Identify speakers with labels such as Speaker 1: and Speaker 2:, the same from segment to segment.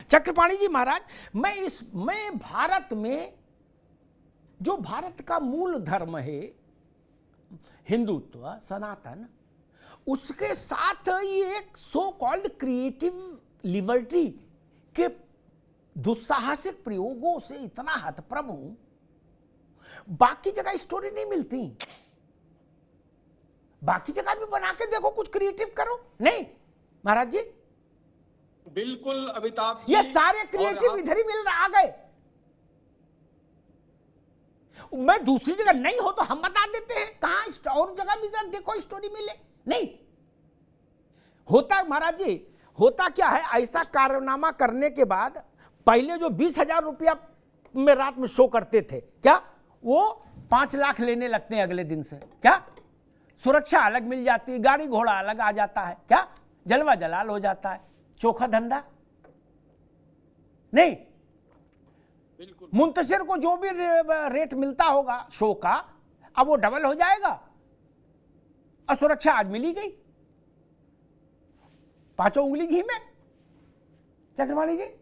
Speaker 1: चक्रपाणी जी महाराज, मैं भारत में जो भारत का मूल धर्म है हिंदुत्व सनातन, उसके साथ ये एक सो कॉल्ड क्रिएटिव लिबर्टी के दुस्साहसिक प्रयोगों से इतना हतप्रभ हूं, बाकी जगह स्टोरी नहीं मिलती। बाकी जगह भी बना के देखो, कुछ क्रिएटिव करो। नहीं महाराज जी,
Speaker 2: बिल्कुल अमिताभ जी,
Speaker 1: ये सारे क्रिएटिव इधर ही मिल आ गए। मैं दूसरी जगह नहीं हो तो हम बता देते हैं, कहां और जगह भी देखो स्टोरी मिले। नहीं होता महाराज जी, होता क्या है, ऐसा कारनामा करने के बाद पहले जो 20,000 रुपया में रात में शो करते थे, क्या वो 5 लाख लेने लगते हैं अगले दिन से। क्या सुरक्षा अलग मिल जाती है, गाड़ी घोड़ा अलग आ जाता है, क्या जलवा जलाल हो जाता है, चोखा धंधा। नहीं,
Speaker 2: बिल्कुल
Speaker 1: मुंतशिर को जो भी रेट मिलता होगा शो का, अब वो डबल हो जाएगा। असुरक्षा आज मिली गई 5 उंगली घी में। चक्रवाणी जी,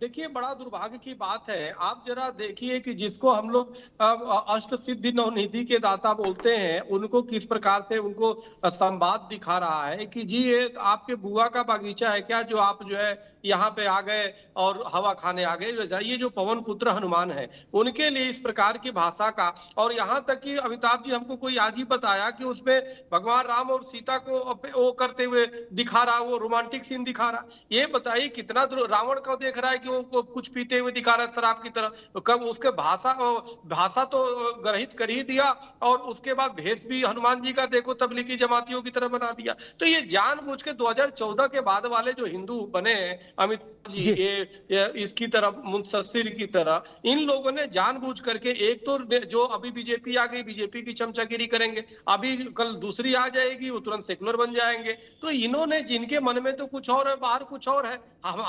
Speaker 2: देखिए, बड़ा दुर्भाग्य की बात है। आप जरा देखिए कि जिसको हम लोग अष्ट सिद्धि नवनिधि के दाता बोलते हैं, उनको किस प्रकार से उनको संवाद दिखा रहा है कि जी ये आपके बुआ का बागीचा है क्या, जो आप जो है यहाँ पे आ गए और हवा खाने आ गए। ये जो पवन पुत्र हनुमान है, उनके लिए इस प्रकार की भाषा का, और यहाँ तक कि अमिताभ जी हमको कोई आज ही बताया कि उसमें भगवान राम और सीता को वो करते हुए दिखा रहा, वो रोमांटिक सीन दिखा रहा। ये बताइए कितना रावण का देख रहा है कि वो कुछ पीते हुए दिखा रहा है शराब की तरह, तो कब उसके भाषा तो ग्रहित कर ही दिया, और उसके बाद भेष भी हनुमान जी का देखो तबलीगी जमातियों की तरह बना दिया। तो ये जानबूझ के 2014 के बाद वाले जो हिंदू बने हैं अमित जी, ये इसकी तरह मुंतशिर की तरह, इन लोगों ने जानबूझ करके, एक तो जो अभी बीजेपी आ गई, बीजेपी की चमचागिरी करेंगे, अभी कल दूसरी आ जाएगी, वो तुरंत सेकुलर बन जाएंगे। तो इन्होंने, जिनके मन में तो कुछ और है, बाहर कुछ और है।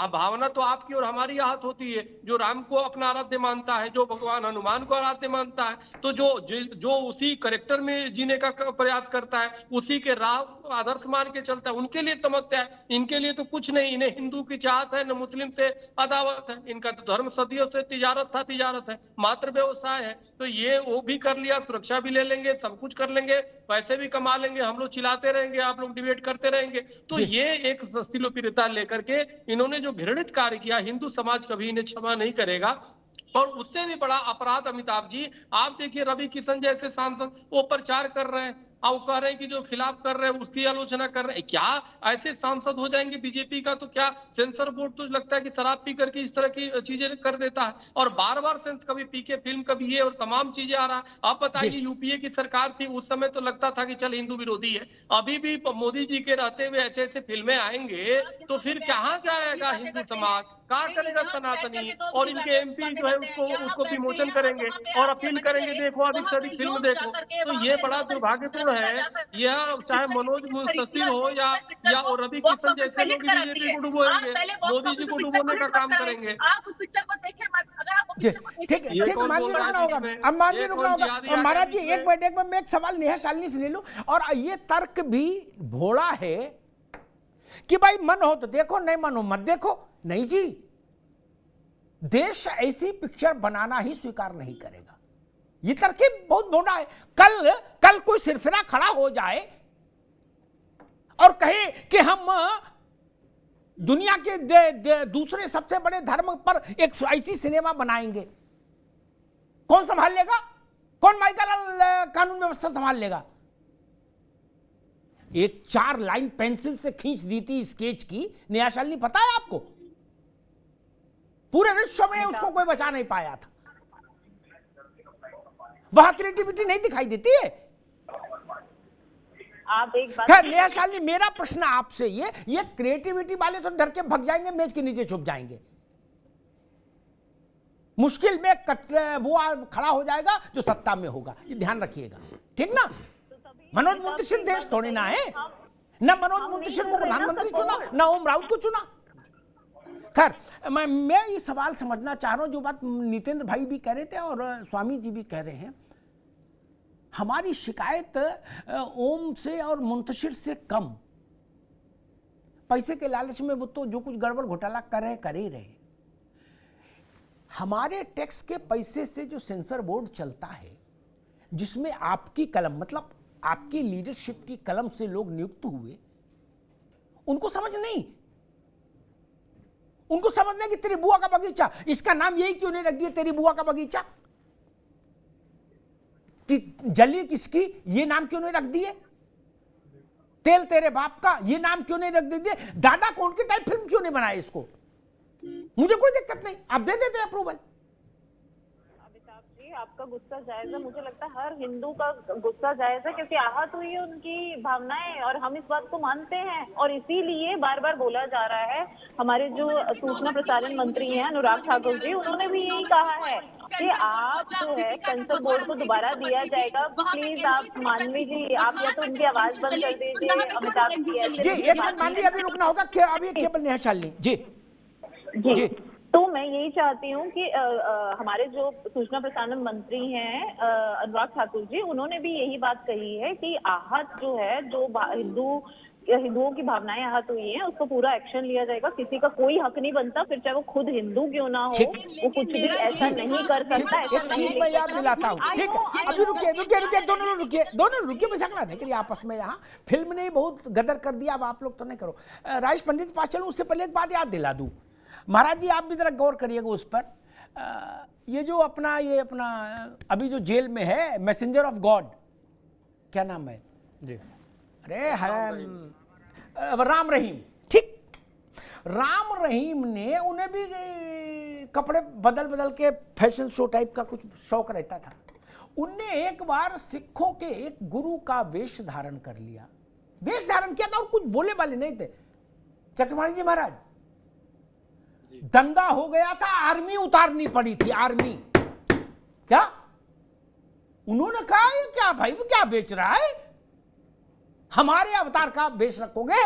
Speaker 2: भावना तो आपकी और हमारी आहत होती है। जो राम को अपना आराध्य मानता है, जो भगवान हनुमान को आराध्य मानता है, तो जो उसी करेक्टर में जीने का प्रयास करता है, उसी के राह आदर्श मान के चलता है, उनके लिए समस्या है। इनके लिए तो कुछ नहीं, इन्हें हिंदू की चाहत है, न मुस्लिम से अदावत है। इनका तो धर्म सदियों से तिजारत है, मात्र व्यवसाय है। तो ये वो भी कर लिया, सुरक्षा भी ले लेंगे, सब कुछ कर लेंगे, पैसे भी कमा लेंगे, हम लोग चिल्लाते रहेंगे, आप लोग डिबेट करते रहेंगे। तो ये एक सिलोपिरिता लेकर के इन्होंने जो घृणित कार्य किया, हिंदू समाज कभी इन्हें क्षमा नहीं करेगा। और उससे भी बड़ा अपराध अमिताभ जी, आप देखिए रवि किशन जैसे सांसद वो प्रचार कर रहे हैं, और कह रहे हैं कि जो खिलाफ कर रहे हैं उसकी आलोचना कर रहे हैं। क्या ऐसे सांसद हो जाएंगे बीजेपी का? तो क्या सेंसर बोर्ड तो लगता है कि शराब पी करके इस तरह की चीजें कर देता है, और बार बार सेंस, कभी पीके फिल्म, कभी ये, और तमाम चीजें आ रहा। आप बताइए, यूपीए की सरकार थी उस समय, तो लगता था कि चल हिंदू विरोधी है। अभी भी मोदी जी के रहते हुए ऐसे ऐसे फिल्में आएंगे, तो फिर कहाँ जाएगा हिंदू समाज, कहाँ करेगा सनातनी? और इनके एमपी जो है उसको विमोचन करेंगे और अपील करेंगे, देखो अधिक से अधिक फिल्म देखो। तो ये बड़ा दुर्भाग्यपूर्ण है। यह चाहे मनोज मुंतशिर हो या और रवि किशन जैसे लोग बीजेपी को डुबोएंगे, मोदी जी को डुबोने का काम करेंगे।
Speaker 3: आप उस पिक्चर को देखिए मत, अगर आप उस पिक्चर को
Speaker 1: ठीक
Speaker 3: देखिए।
Speaker 1: है, माननीय रुकना होगा, अब माननीय रुकना होगा। महाराज जी एक मिनट मैं एक सवाल नेहा शालिनी से ले लूं। और ये तर्क भी भोला है कि भाई मन हो तो देखो, नहीं मन हो मत देखो। नहीं जी, देश ऐसी पिक्चर बनाना ही स्वीकार नहीं करेगा। ये तरकीब बहुत भोला है। कल कोई सिरफिरा खड़ा हो जाए और कहे कि हम दुनिया के दूसरे सबसे बड़े धर्म पर एक ऐसी सिनेमा बनाएंगे, कौन संभाल लेगा? कौन माइकल कानून व्यवस्था संभाल लेगा? एक 4 लाइन पेंसिल से खींच दी थी स्केच की नेहा शालिनी, पता है आपको? पूरे विश्व में उसको कोई बचा नहीं पाया था। वहां क्रिएटिविटी नहीं दिखाई देती है।
Speaker 4: आप एक बात,
Speaker 1: खैर नेहा शालिनी, मेरा प्रश्न आपसे ये क्रिएटिविटी वाले तो डर के भग जाएंगे, मेज के नीचे छुप जाएंगे। मुश्किल में वो खड़ा हो जाएगा जो सत्ता में होगा, ये ध्यान रखिएगा, ठीक ना? मनोज मुंतशिर देश थोड़ी ना है, ना मनोज मुंतशिर को प्रधानमंत्री चुना, ना ओम राउत को चुना। खैर मैं ये सवाल समझना चाह रहा हूं, जो बात नितेंद्र भाई भी कह रहे थे और स्वामी जी भी कह रहे हैं। हमारी शिकायत ओम से और मुंतशिर से कम पैसे के लालच में वो तो जो कुछ गड़बड़ घोटाला कर ही रहे। हमारे टैक्स के पैसे से जो सेंसर बोर्ड चलता है, जिसमें आपकी कलम, मतलब आपकी लीडरशिप की कलम से लोग नियुक्त हुए, उनको समझ नहीं, उनको समझना कि तेरी बुआ का बगीचा, इसका नाम यही क्यों नहीं रख दिया तेरी बुआ का बगीचा? कि जली किसकी, ये नाम क्यों नहीं रख दिए? तेल तेरे बाप का, ये नाम क्यों नहीं रख दिए? दादा कौन की टाइप फिल्म क्यों नहीं बनाए इसको? मुझे कोई दिक्कत नहीं, आप दे देते अप्रूवल।
Speaker 4: अमिताभ जी, आपका गुस्सा जायज है, मुझे लगता है हर हिंदू का गुस्सा जायज है, क्योंकि आहत हुई है उनकी भावनाएं और हम इस बात को मानते हैं। और इसीलिए बार बार बोला जा रहा है, हमारे जो सूचना प्रसारण मंत्री हैं अनुराग ठाकुर जी, उन्होंने भी यही कहा है कि आप जो है सेंसर बोर्ड को दोबारा दिया जाएगा। प्लीज आप मानवी जी, आप या तो उनकी आवाज बंद कर दीजिए। अमिताभ
Speaker 1: जी एक मिनट मानवी, अभी रुकना होगा, अभी केवल नेहा शालिनी जी।
Speaker 4: तो मैं यही चाहती हूँ कि हमारे जो सूचना प्रसारण मंत्री हैं अनुराग ठाकुर जी, उन्होंने भी यही बात कही है कि आहत जो है, जो हिंदुओं की भावनाएं आहत हुई हैं, उसको पूरा एक्शन लिया जाएगा। किसी का कोई हक नहीं बनता, फिर चाहे वो खुद हिंदू क्यों ना हो, वो कुछ भी ऐसा नहीं कर सकता।
Speaker 1: एक चीज मैं याद दिलाता हूँ, ठीक है? अभी रुकिए, दोनों रुकिए, मजाक नहीं करिए आपस में। यहाँ फिल्म ने बहुत गदर कर दिया, अब आप लोग तो नहीं करो। राजेश पंडित पास चलूं, उससे पहले एक बात याद दिला दूं। महाराज जी, आप भी जरा गौर करिएगा उस पर। ये जो अपना अभी जो जेल में है मैसेंजर ऑफ गॉड, क्या नाम है जी? अरे राम रहीम, ठीक? राम रहीम ने, उन्हें भी कपड़े बदल बदल के फैशन शो टाइप का कुछ शौक रहता था। उनने एक बार सिखों के एक गुरु का वेश धारण कर लिया, वेश धारण किया था, और कुछ बोले वाले नहीं थे। चक्रवाणी जी महाराज, दंगा हो गया था, आर्मी उतारनी पड़ी थी, आर्मी। क्या उन्होंने कहा, ये क्या भाई, वो क्या बेच रहा है, हमारे अवतार का बेच रखोगे?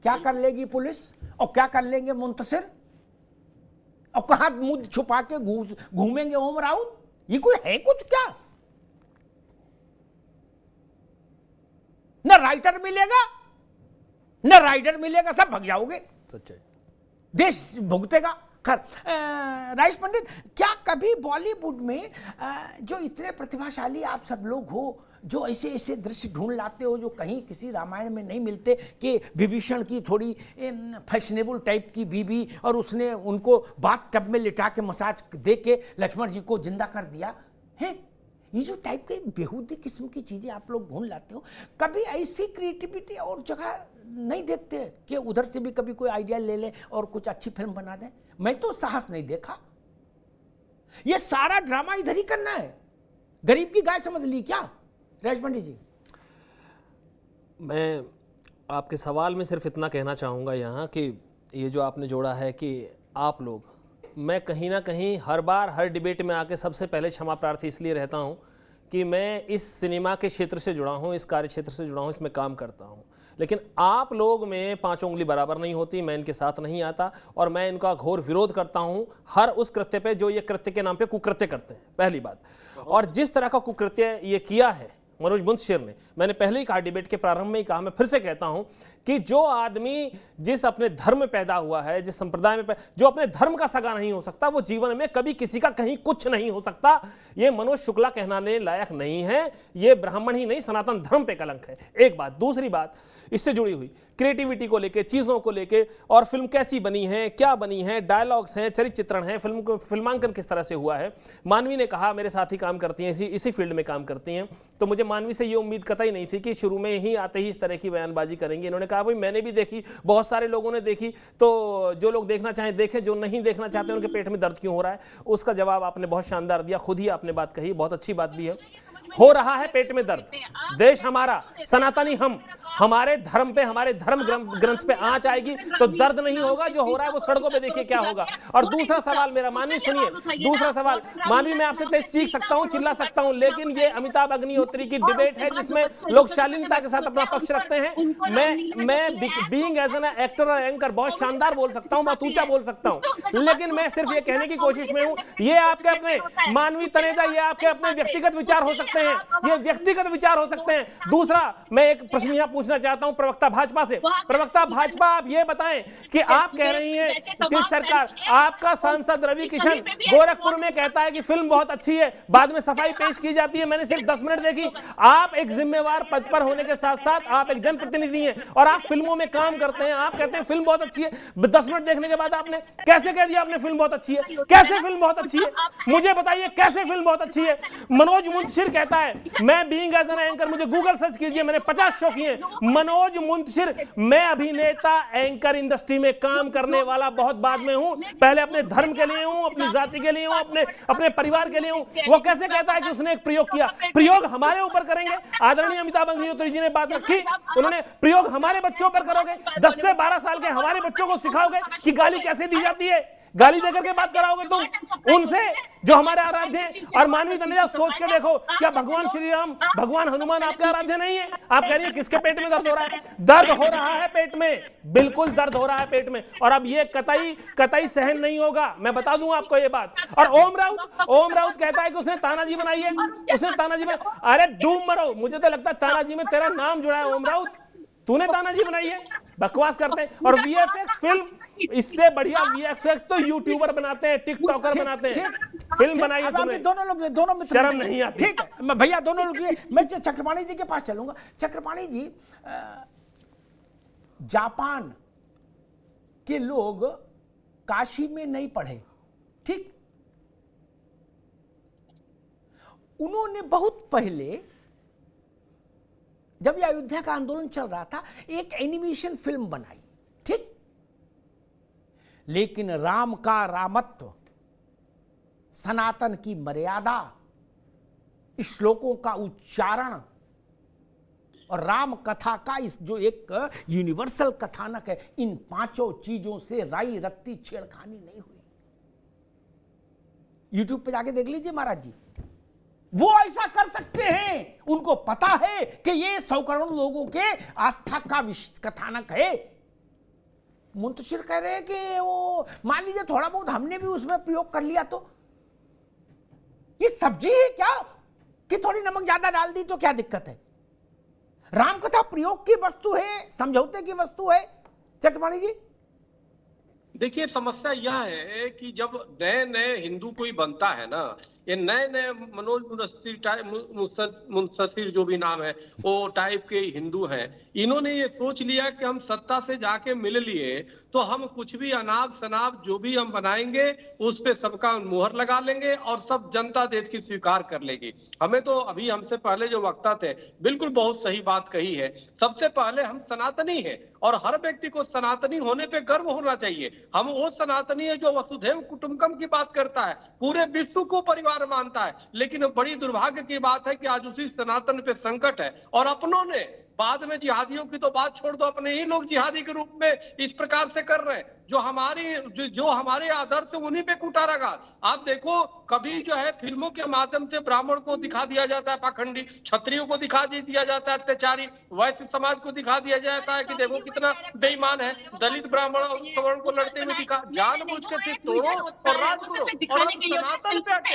Speaker 1: क्या कर लेगी पुलिस, और क्या कर लेंगे मुंतसिर, और कहां मुंह छुपा के घूमेंगे ओम राउत? ये कोई है कुछ क्या? न राइटर मिलेगा न राइडर मिलेगा, सब भग जाओगे,
Speaker 5: सच्चाई
Speaker 1: देश भुगतेगा। खैर, राजेश पंडित, क्या कभी बॉलीवुड में जो इतने प्रतिभाशाली आप सब लोग हो, जो ऐसे ऐसे दृश्य ढूंढ लाते हो जो कहीं किसी रामायण में नहीं मिलते, कि विभीषण की थोड़ी फैशनेबल टाइप की बीबी, और उसने उनको बाथ टब में लिटा के मसाज दे के लक्ष्मण जी को जिंदा कर दिया है? ये जो टाइप की बेहूदी किस्म की चीजें आप लोग ढूंढ लाते हो, कभी ऐसी क्रिएटिविटी और जगह नहीं देखते कि उधर से भी कभी कोई आइडिया ले ले और कुछ अच्छी फिल्म बना दे? मैं तो साहस नहीं देखा। ये सारा ड्रामा इधर ही करना है, गरीब की गाय समझ ली क्या? राजेश पंडित जी,
Speaker 5: मैं आपके सवाल में सिर्फ इतना कहना चाहूँगा यहाँ कि ये जो आपने जोड़ा है कि आप लोग, मैं कहीं ना कहीं हर बार हर डिबेट में आके सबसे पहले क्षमा प्रार्थी इसलिए रहता हूँ कि मैं इस सिनेमा के क्षेत्र से जुड़ा हूँ, इस कार्य क्षेत्र से जुड़ा हूँ, इसमें काम करता हूँ, लेकिन आप लोग में पांचों उंगली बराबर नहीं होती, मैं इनके साथ नहीं आता, और मैं इनका घोर विरोध करता हूँ हर उस कृत्य पे जो ये कृत्य के नाम पे कुकृत्य करते हैं, पहली बात। और जिस तरह का कुकृत्य ये किया है मनोज मुंतशिर ने, मैंने पहले ही कहा, डिबेट के प्रारंभ में ही कहा, मैं फिर से कहता हूं कि जो आदमी जिस अपने धर्म में पैदा हुआ है, जिस संप्रदाय में जो अपने धर्म का सगा नहीं हो सकता, वो जीवन में कभी किसी का कहीं कुछ नहीं हो सकता। ये मनोज शुक्ला कहनाने लायक नहीं है, ये ब्राह्मण ही नहीं सनातन धर्म पे कलंक है, एक बात। दूसरी बात इससे जुड़ी हुई क्रिएटिविटी को लेके, चीज़ों को लेके, और फिल्म कैसी बनी है, क्या बनी है, डायलॉग्स हैं, चरित्र चित्रण है, फिल्म को फिल्मांकन किस तरह से हुआ है। मानवी ने कहा मेरे साथ ही काम करती हैं, इसी फील्ड में काम करती हैं, तो मुझे मानवी से ये उम्मीद कतई नहीं थी कि शुरू में ही आते ही इस तरह की बयानबाजी करेंगे। इन्होंने कहा भाई मैंने भी देखी, बहुत सारे लोगों ने देखी, तो जो लोग देखना चाहें देखें, जो नहीं देखना चाहते उनके पेट में दर्द क्यों हो रहा है। उसका जवाब आपने बहुत शानदार दिया, खुद ही आपने बात कही, बहुत अच्छी बात भी है। हो रहा है पेट में दर्द, देश हमारा, सनातनी हम, हमारे धर्म पे, हमारे धर्म ग्रंथ पे आंच आएगी तो दर्द नहीं होगा, जो हो रहा है वो सड़कों पे देखिए क्या होगा। और दूसरा सवाल मेरा, मानवी सुनिए, दूसरा सवाल, मानवी मैं आपसे तेज चीख सकता हूं, चिल्ला सकता हूं, लेकिन ये अमिताभ अग्निहोत्री की डिबेट है जिसमें लोग शालीनता के साथ अपना पक्ष रखते हैं। मैं बीइंग एज एन एक्टर और एंकर बहुत शानदार बोल सकता हूं, बहुत ऊंचा बोल सकता हूं, लेकिन मैं सिर्फ ये कहने की कोशिश में हूं, ये आपके अपने मानवी तनेजा, ये आपके अपने व्यक्तिगत विचार हो सकते हैं, ये व्यक्तिगत विचार हो सकते हैं। दूसरा मैं एक प्रश्न यहां पूछना चाहता हूं प्रवक्ता भाजपा से। प्रवक्ता भाजपा, आप ये बताएं कि आप कह रही हैं कि सरकार, आपका सांसद रवि किशन गोरखपुर में कहता है कि फिल्म बहुत अच्छी है, बाद में सफाई पेश की जाती है, मैंने सिर्फ 10 मिनट देखी। आप एक जिम्मेवार पद पर होने के साथ साथ आप एक जनप्रतिनिधि हैं और आप फिल्मों में काम करते हैं, आप कहते हैं फिल्म बहुत अच्छी है। 10 मिनट देखने के बाद आपने कैसे कह दिया आपने फिल्म बहुत अच्छी है? कैसे फिल्म बहुत अच्छी है, मुझे बताइए कैसे फिल्म बहुत अच्छी है? मनोज मुंतशिर कहता है, मैं बीइंग एज एन एंकर, मुझे गूगल सर्च कीजिए, मैंने 50 शो किए। मनोज मुंतशिर, मैं अभिनेता एंकर इंडस्ट्री में काम करने वाला बहुत बाद में हूं, पहले अपने धर्म के लिए हूं, अपनी जाति के लिए हूं, अपने परिवार के लिए हूं। वो कैसे कहता है कि उसने एक प्रयोग किया? प्रयोग हमारे ऊपर करेंगे? आदरणीय अमिताभ अग्निहोत्री जी ने बात रखी, उन्होंने प्रयोग हमारे बच्चों पर करोगे? 10 से 12 साल के हमारे बच्चों को सिखाओगे कि गाली कैसे दी जाती है? गाली देकर के बात कराओगे तुम उनसे जो हमारे आराध्य हैं? और मानवी तनुजा, सोच के देखो, क्या भगवान श्री राम, भगवान हनुमान आपके आराध्य नहीं है? आप कह रही है किसके पेट में दर्द हो रहा है? दर्द हो रहा है पेट में, बिल्कुल दर्द हो रहा है पेट में, और अब ये कतई सहन नहीं होगा, मैं बता दूं आपको ये बात। और ओम राउत कहता है कि उसने तानाजी बनाई है, उसने तानाजी बनाई। अरे डूब मरो, मुझे तो लगता है तानाजी में तेरा नाम जुड़ा है ओम राउत, तूने तानाजी बनाई है, बकवास करते हैं। और वीएफएक्स फिल्म, इससे बढ़िया वीएफएक्स तो यूट्यूबर बनाते हैं, टिकटॉकर बनाते हैं, फिल्म बनाई है तुमने।
Speaker 1: दोनों मित्र,
Speaker 5: शर्म नहीं आती?
Speaker 1: ठीक है भैया, दोनों लोग। मैं चक्रपाणी जी के पास चलूंगा। चक्रपाणी जी, जापान के लोग काशी में नहीं पढ़े, ठीक? उन्होंने बहुत पहले, जब ये अयोध्या का आंदोलन चल रहा था, एक एनिमेशन फिल्म बनाई, ठीक? लेकिन राम का रामत्व, सनातन की मर्यादा, श्लोकों का उच्चारण और राम कथा का इस जो एक यूनिवर्सल कथानक है, इन 5 चीजों से राई रत्ती छेड़खानी नहीं हुई। यूट्यूब पे जाके देख लीजिए महाराज जी, वो ऐसा कर सकते हैं, उनको पता है कि ये 100 करोड़ लोगों के आस्था का कथानक है। मुंतशिर कह रहे हैं कि वो मान लीजिए थोड़ा बहुत हमने भी उसमें प्रयोग कर लिया तो ये सब्जी है क्या कि थोड़ी नमक ज्यादा डाल दी तो क्या दिक्कत है? रामकथा प्रयोग की वस्तु है, समझौते की वस्तु है। चक्रपाणी जी,
Speaker 2: देखिए, समस्या यह है कि जब नए नए हिंदू कोई बनता है ना, ये नए नए मनोज मुंतशिर जो भी नाम है, वो टाइप के हिंदू हैं, इन्होंने ये सोच लिया कि हम सत्ता से जाके मिल लिए तो हम कुछ भी अनाप शनाप जो भी हम बनाएंगे उस पे सबका मुहर लगा लेंगे और सब जनता देश की स्वीकार कर लेगी। हमें तो अभी हमसे पहले जो वक्ता थे, बिल्कुल बहुत सही बात कही है। सबसे पहले हम सनातनी हैं और हर व्यक्ति को सनातनी होने पे गर्व होना चाहिए। हम वो सनातनी है जो वसुधैव कुटुंबकम की बात करता है, पूरे विश्व को परिवार मानता है। लेकिन बड़ी दुर्भाग्य की बात है कि आज उसी सनातन पे संकट है और अपनों ने, बाद में जिहादियों की तो बात छोड़ दो, अपने ही लोग जिहादी के रूप में इस प्रकार से कर रहे हैं। जो हमारे आदर्श उन्हीं पे कुटाराघात। आप देखो, कभी जो है फिल्मों के माध्यम से ब्राह्मण को दिखा दिया जाता है पाखंडी, क्षत्रियों को दिखा दिया जाता है अत्याचारी, वैश्य समाज को दिखा दिया जाता है कि देखो कितना बेईमान है, दलित ब्राह्मण और सवर्ण को लड़ते हुए दिखा, जानबूझ के सिर्फ तोड़ो और राज करो और सनातन पे और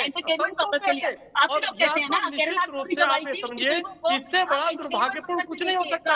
Speaker 2: समझिए, इससे बड़ा दुर्भाग्यपूर्ण कुछ नहीं हो सकता।